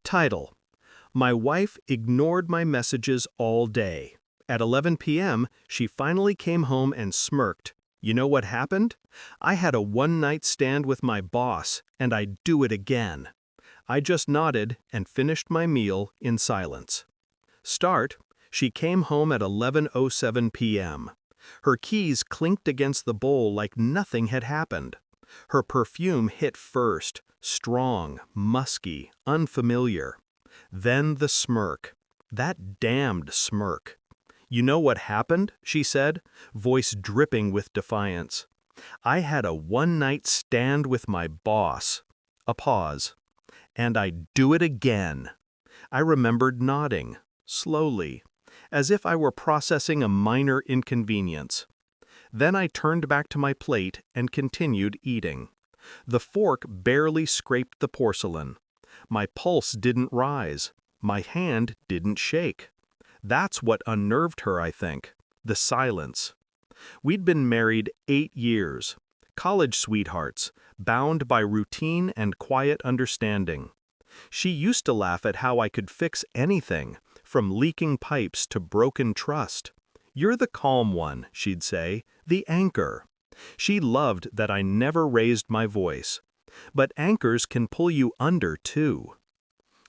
Title: My wife ignored my messages all day. At 11 p.m., she finally came home and smirked. You know what happened? I had a one-night stand with my boss, and I'd do it again. I just nodded and finished my meal in silence. Start: She came home at 11:07 p.m. Her keys clinked against the bowl like nothing had happened. Her perfume hit first, strong, musky, unfamiliar. Then the smirk. That damned smirk. You know what happened? She said, voice dripping with defiance. I had a one-night stand with my boss. A pause. And I'd do it again. I remembered nodding, slowly, as if I were processing a minor inconvenience. Then I turned back to my plate and continued eating. The fork barely scraped the porcelain. My pulse didn't rise. My hand didn't shake. That's what unnerved her, I think. The silence. We'd been married 8 years. College sweethearts, bound by routine and quiet understanding. She used to laugh at how I could fix anything, from leaking pipes to broken trust. You're the calm one, she'd say, the anchor. She loved that I never raised my voice. But anchors can pull you under, too.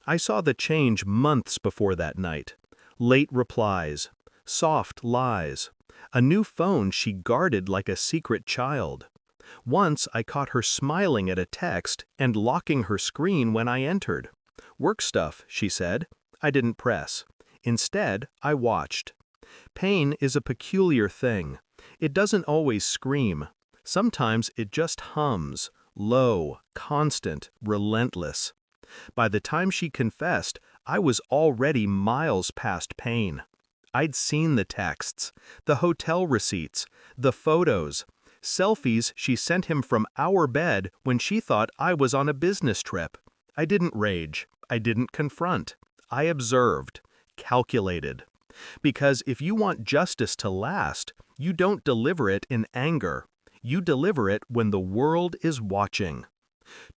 I saw the change months before that night. Late replies, soft lies, a new phone she guarded like a secret child. Once I caught her smiling at a text and locking her screen when I entered. Work stuff, she said. I didn't press. Instead, I watched. Pain is a peculiar thing. It doesn't always scream. Sometimes it just hums, low, constant, relentless. By the time she confessed, I was already miles past pain. I'd seen the texts, the hotel receipts, the photos, selfies she sent him from our bed when she thought I was on a business trip. I didn't rage. I didn't confront. I observed, calculated. Because if you want justice to last, you don't deliver it in anger. You deliver it when the world is watching.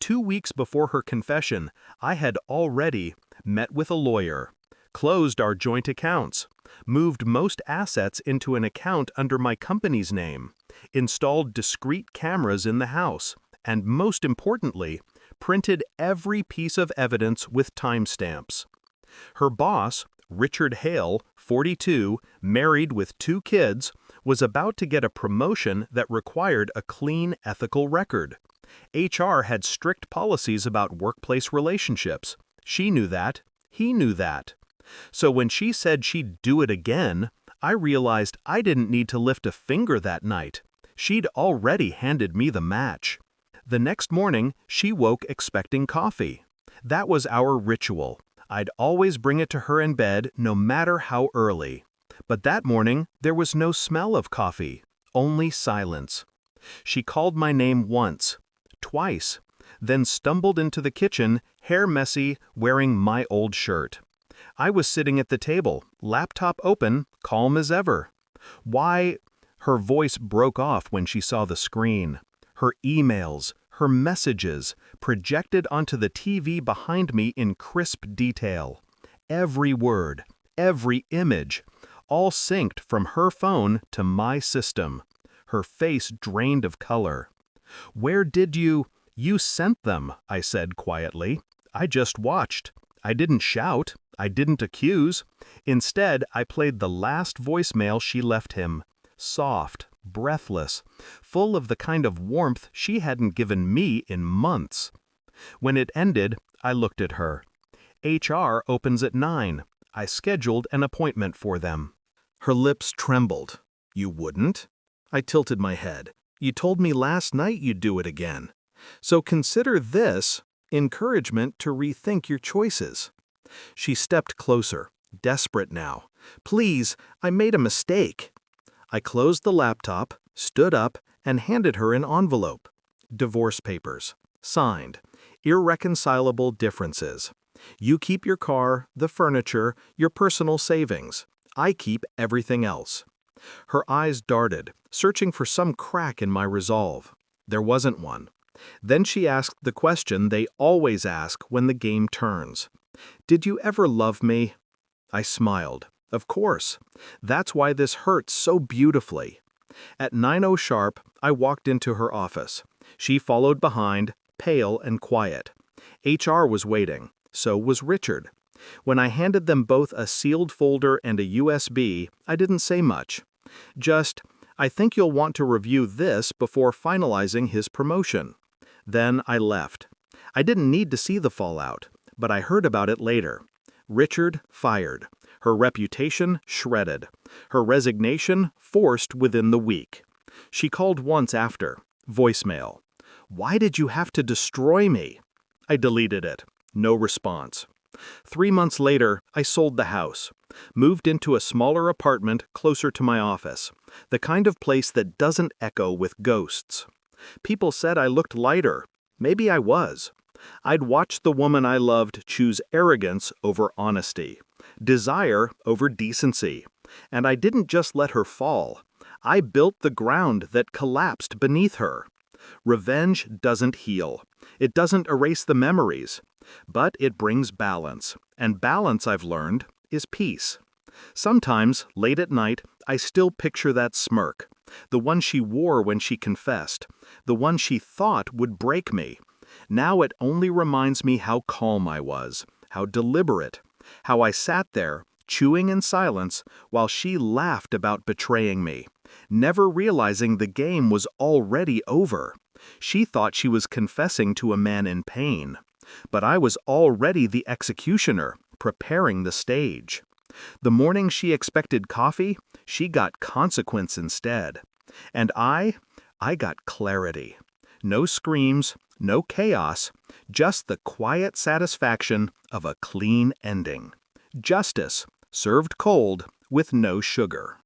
2 weeks before her confession, I had already met with a lawyer, closed our joint accounts, moved most assets into an account under my company's name, installed discrete cameras in the house, and most importantly, printed every piece of evidence with timestamps. Her boss, Richard Hale, 42, married with 2 kids, was about to get a promotion that required a clean, ethical record. HR had strict policies about workplace relationships. She knew that. He knew that. So when she said she'd do it again, I realized I didn't need to lift a finger that night. She'd already handed me the match. The next morning, she woke expecting coffee. That was our ritual. I'd always bring it to her in bed, no matter how early. But that morning, there was no smell of coffee, only silence. She called my name once, twice, then stumbled into the kitchen, hair messy, wearing my old shirt. I was sitting at the table, laptop open, calm as ever. Why? Her voice broke off when she saw the screen. Her emails, her messages, projected onto the TV behind me in crisp detail. Every word, every image, all synced from her phone to my system. Her face drained of color. Where did you sent them, I said quietly. I just watched. I didn't shout. I didn't accuse. Instead, I played the last voicemail she left him. Soft, breathless, full of the kind of warmth she hadn't given me in months. When it ended, I looked at her. HR opens at 9. I scheduled an appointment for them. Her lips trembled. You wouldn't? I tilted my head. You told me last night you'd do it again. So consider this encouragement to rethink your choices. She stepped closer, desperate now. Please, I made a mistake. I closed the laptop, stood up, and handed her an envelope. Divorce papers. Signed. Irreconcilable differences. You keep your car, the furniture, your personal savings. I keep everything else. Her eyes darted, searching for some crack in my resolve. There wasn't one. Then she asked the question they always ask when the game turns. "Did you ever love me?" I smiled. Of course. That's why this hurts so beautifully. At 9:00 sharp, I walked into her office. She followed behind, pale and quiet. HR was waiting. So was Richard. When I handed them both a sealed folder and a USB, I didn't say much. Just, "I think you'll want to review this before finalizing his promotion." Then I left. I didn't need to see the fallout, but I heard about it later. Richard fired. Her reputation shredded. Her resignation forced within the week. She called once after. Voicemail. "Why did you have to destroy me?" I deleted it. No response. 3 months later, I sold the house. Moved into a smaller apartment closer to my office. The kind of place that doesn't echo with ghosts. People said I looked lighter. Maybe I was. I'd watched the woman I loved choose arrogance over honesty, desire over decency. And I didn't just let her fall. I built the ground that collapsed beneath her. Revenge doesn't heal. It doesn't erase the memories. But it brings balance. And balance, I've learned, is peace. Sometimes, late at night, I still picture that smirk. The one she wore when she confessed. The one she thought would break me. Now it only reminds me how calm I was, how deliberate, how I sat there, chewing in silence, while she laughed about betraying me, never realizing the game was already over. She thought she was confessing to a man in pain. But I was already the executioner, preparing the stage. The morning she expected coffee, she got consequence instead. And I got clarity. No screams, no chaos, just the quiet satisfaction of a clean ending. Justice, served cold with no sugar.